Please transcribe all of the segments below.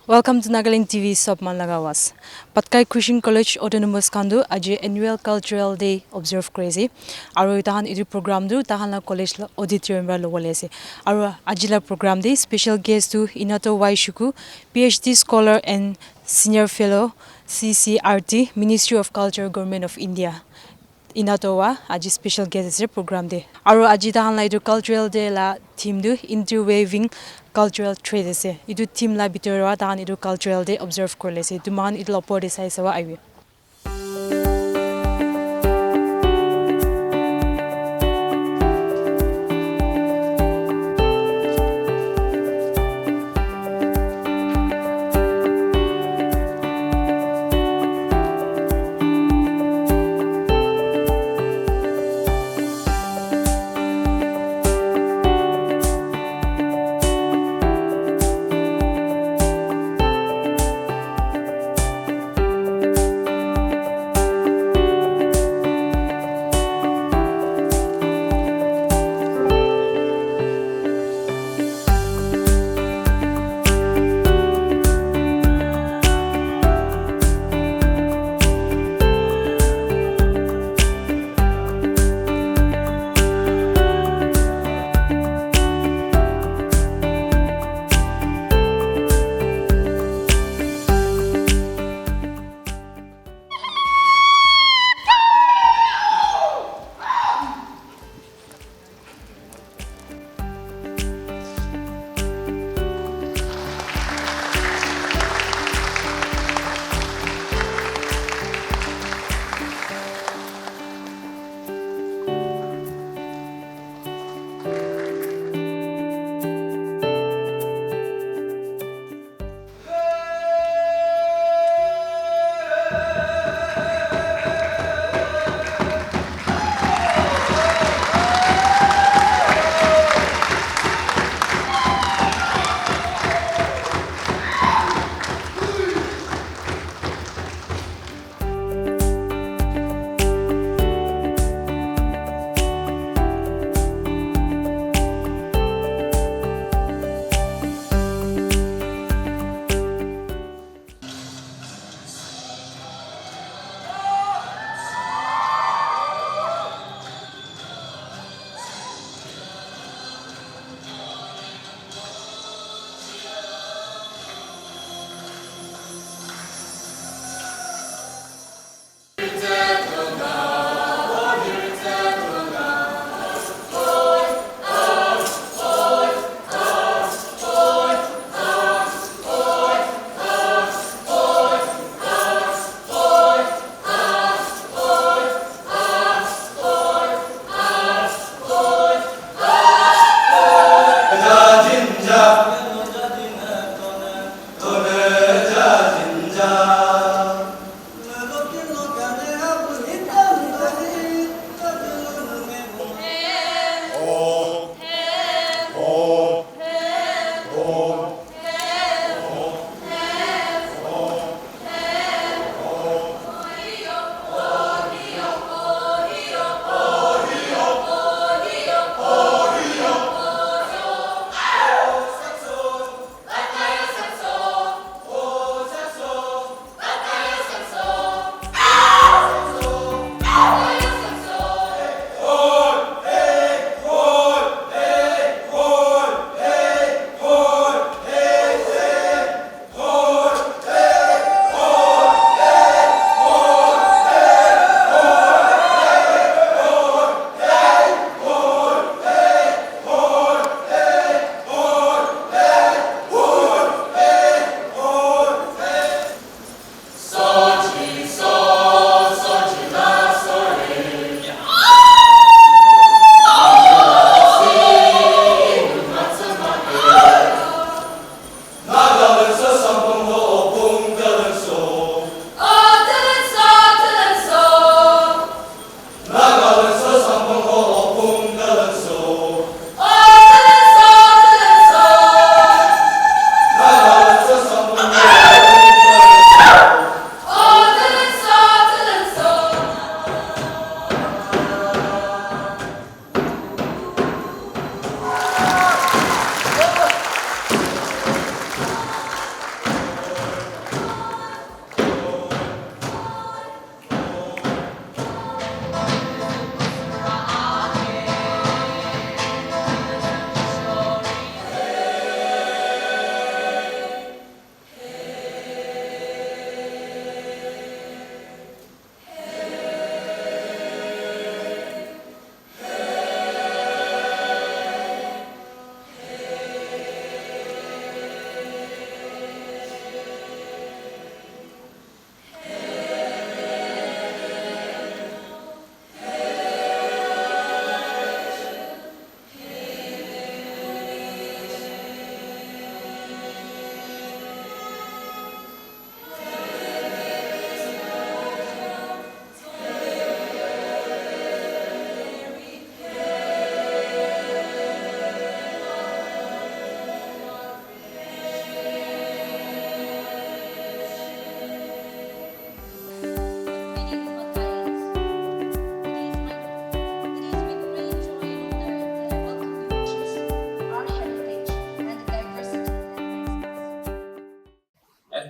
Welcome to NLTV Sobman Lagawas. Patkai Christian College Autonomous Kandu aji annual cultural day observe crazy. Aru tahan idu program du tahan la college la auditorium ra logole ase. Aru aji la program day special guest to Inato Y Shikhu, PhD scholar and senior fellow CCRT, Ministry of Culture, Government of India. Inato wa aji special guest ase program day. Aru aji tahan la idu cultural day la theme du interweaving cultural trade ase. Idu theme la bitor wa tahan idu cultural day observe korle ase. Tuman idu opor de sai sawa aiwi.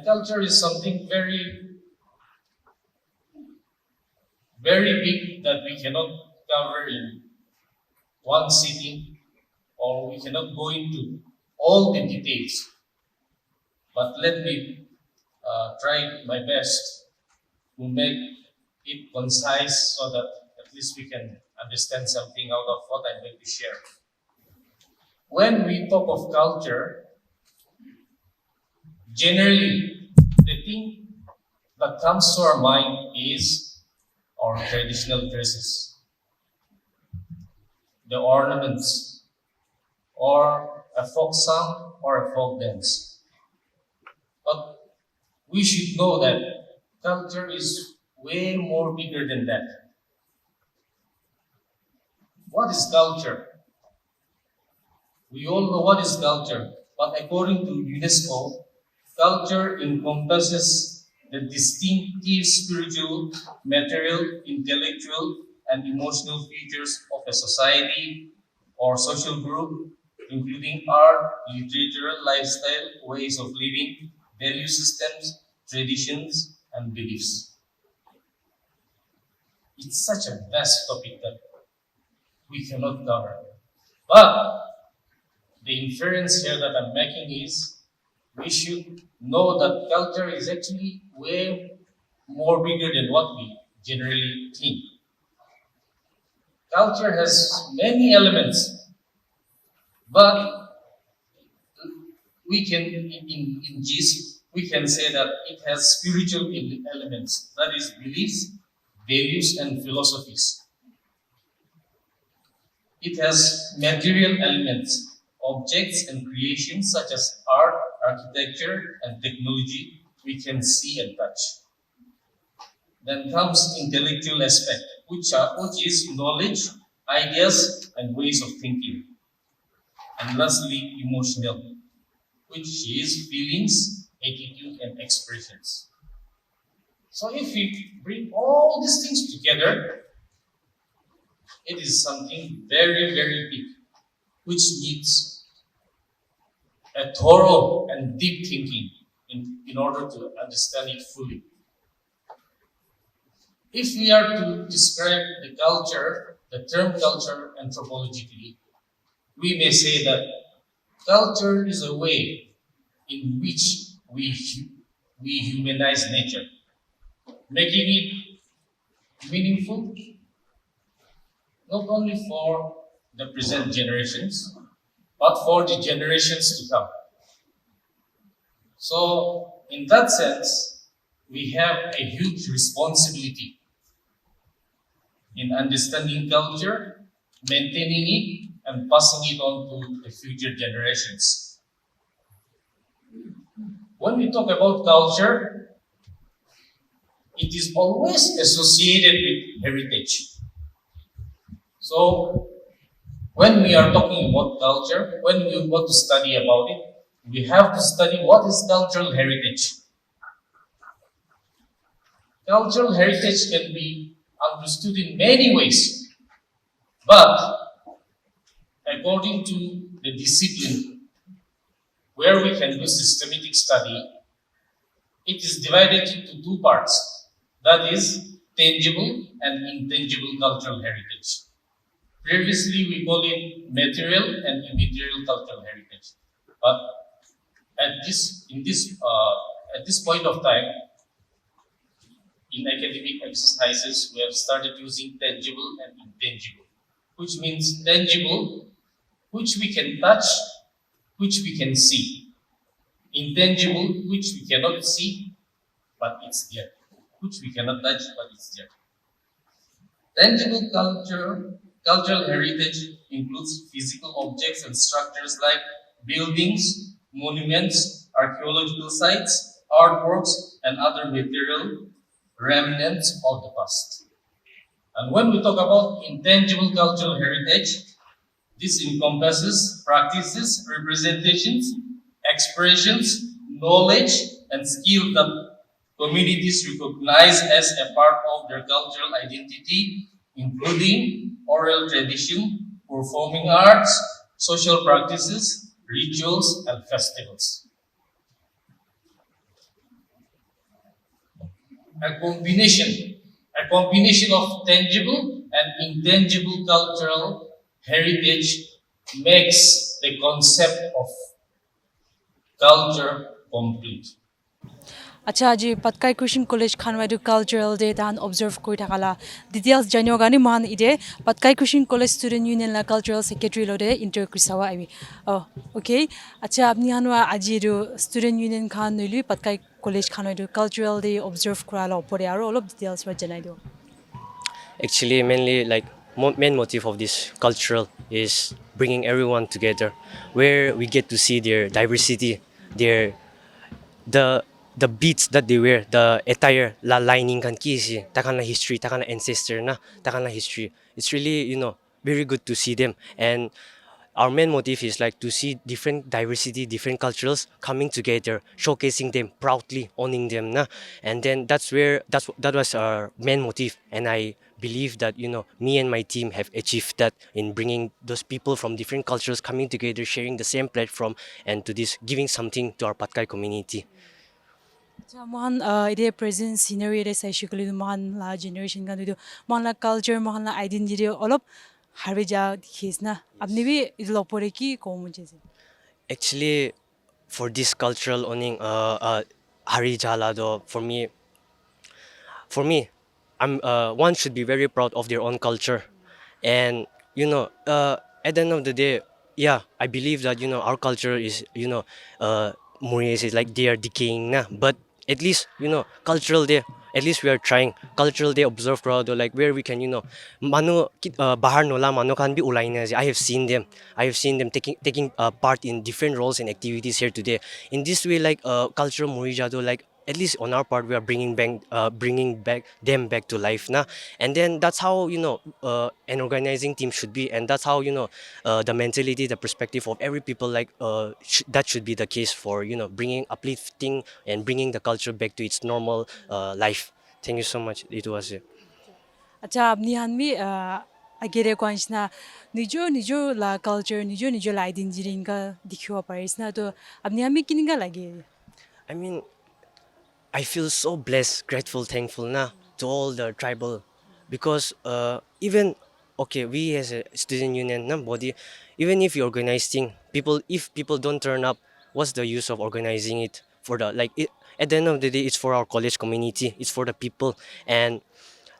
culture is something very, very big that we cannot cover in one sitting, or we cannot go into all the details. But let me try my best to make it concise so that at least we can understand something out of what I'm going to share. When we talk of culture, generally the thing that comes to our mind is our traditional dresses, the ornaments, or a folk song or a folk dance. But we should know that culture is way more bigger than that. What is culture? We all know what is culture, but according to UNESCO, culture encompasses the distinctive spiritual, material, intellectual, and emotional features of a society or social group, including art, literature, lifestyle, ways of living, value systems, traditions, and beliefs. It's such a vast topic that we cannot cover. But the inference here that I'm making is we should know that culture is actually way more bigger than what we generally think. Culture has many elements, but we can, in gist, we can say that it has spiritual elements, that is, beliefs, values, and philosophies. It has material elements, objects and creations such as art, architecture, and technology we can see and touch. Then comes intellectual aspect, which is knowledge, ideas, and ways of thinking. And lastly, emotional, which is feelings, attitude, and expressions. So if we bring all these things together, it is something very, very big, which needs a thorough and deep thinking in order to understand it fully. If we are to describe the culture, the term culture anthropologically, we may say that culture is a way in which we humanize nature, making it meaningful not only for the present generations, but for the generations to come. So, in that sense, we have a huge responsibility in understanding culture, maintaining it, and passing it on to the future generations. When we talk about culture, it is always associated with heritage. So, when we are talking about culture, when we want to study about it, we have to study what is cultural heritage. Cultural heritage can be understood in many ways, but according to the discipline where we can do systematic study, it is divided into two parts, that is, tangible and intangible cultural heritage. Previously, we call it material and immaterial cultural heritage. But at this point of time, in academic exercises, we have started using tangible and intangible, which means tangible, which we can touch, which we can see. Intangible, which we cannot see, but it's there. Which we cannot touch, but it's there. Tangible cultural heritage includes physical objects and structures like buildings, monuments, archaeological sites, artworks, and other material remnants of the past. And when we talk about intangible cultural heritage, this encompasses practices, representations, expressions, knowledge, and skill that communities recognize as a part of their cultural identity, including oral tradition, performing arts, social practices, rituals, and festivals. a combination of tangible and intangible cultural heritage makes the concept of culture complete. Acha ji Patkai Christian College khanwa du cultural day tan observe koi thakala details janyo gani man ide Patkai Christian College Student Union la cultural secretary lode inter krisawa ami oh okay acha apni hanwa aji du student union khan nili Patkai College khanwa du cultural day observe kora opore aro all of details wa janai do. Actually, mainly like main motive of this cultural is bringing everyone together, where we get to see their diversity, their the the beats that they wear, the attire, la lining kan kisi, takan na history, takan na ancestor na, takan na history. It's really very good to see them. And our main motive is like to see different diversity, different cultures coming together, showcasing them proudly, owning them na. And then that was our main motive. And I believe that me and my team have achieved that in bringing those people from different cultures coming together, sharing the same platform, and to this giving something to our Patkai community. Acha mohan ide present scenery ide sai shikuli mohan la generation kan du mohan la culture mohan la identity all of harbeja dikhis na apni bi idlo opore ki ko mujhe se. Actually, for this cultural owning, Hari Jala do for me, I'm one should be very proud of their own culture, and at the end of the day, yeah, I believe that our culture is Murias is like they are decaying na, but at least cultural day. At least we are trying cultural day observe crowd like where we can bahar nola manu kan bi ulai na. I have seen them taking part in different roles and activities here today. In this way, like cultural murijado, like at least on our part we are bringing back them back to life na. And then that's how an organizing team should be, and that's how the mentality, the perspective of every people, like that should be the case for bringing uplifting and bringing the culture back to its normal life. Thank you so much. It was it. Acha apni hanmi agere kwansna nijo la culture nijo la identity inga dikhiwa parisna to apni hanmi kininga lage. I mean, I feel so blessed, grateful, thankful na to all the tribal, because even okay, we as a student union na body, even if you organize thing, if people don't turn up, what's the use of organizing it for the at the end of the day, it's for our college community, it's for the people. And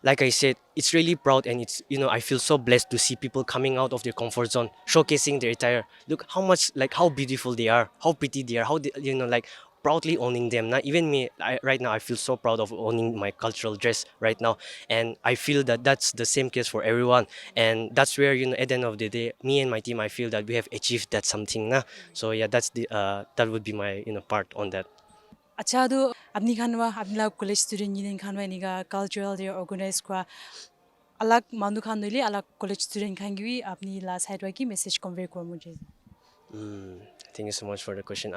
like I said, it's really proud, and it's I feel so blessed to see people coming out of their comfort zone, showcasing their attire. Look how much, like how beautiful they are, how pretty they are, how they, like proudly owning them. Now even me, right now I feel so proud of owning my cultural dress right now, and I feel that that's the same case for everyone. And that's where at the end of the day, me and my team, I feel that we have achieved that something na. So yeah, that's the that would be my part on that. Acha do apni khanwa apni college student union khanwa niga cultural day organize kwa alag mandu khan dili alag college student khan gi apni la side wa ki message convey kor mujhe. Thank you so much for the question.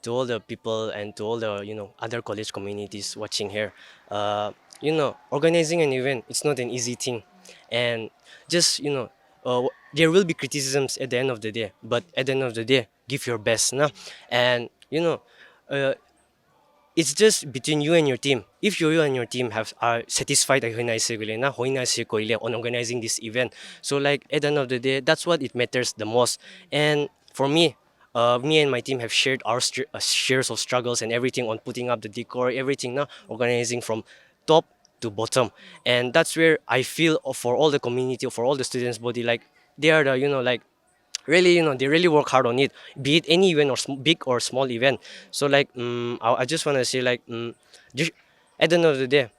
To all the people and to all the other college communities watching here, organizing an event, it's not an easy thing, and just there will be criticisms at the end of the day, but at the end of the day, give your best, na. And uh, it's just between you and your team. If you and your team are satisfied on organizing this event, so like at the end of the day, that's what it matters the most. And for me, me and my team have shared our shares of struggles and everything on putting up the decor, everything now, organizing from top to bottom. And that's where I feel for all the community, for all the students body, like they are the like really they really work hard on it, be it any event or big or small event. So like I just want to say like at the end of the day,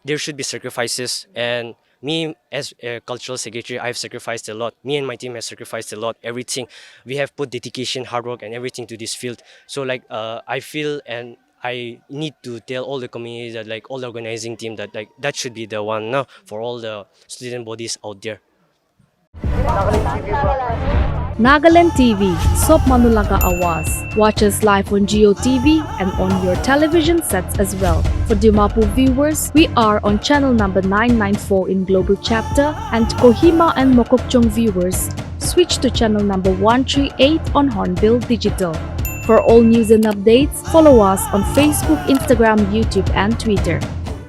there should be sacrifices, and me as a cultural secretary, I've sacrificed a lot. Me and my team have sacrificed a lot, everything. We have put dedication, hard work, and everything to this field. So like I feel, and I need to tell all the community that, like all the organizing team, that like that should be the one now for all the student bodies out there. Nagaland TV, Sop Manulaga Awas. Watch us live on Geo TV and on your television sets as well. For Dimapur viewers, we are on channel number 994 in Global Chapter, and Kohima and Mokokchung viewers, switch to channel number 138 on Hornbill Digital. For all news and updates, follow us on Facebook, Instagram, YouTube, and Twitter.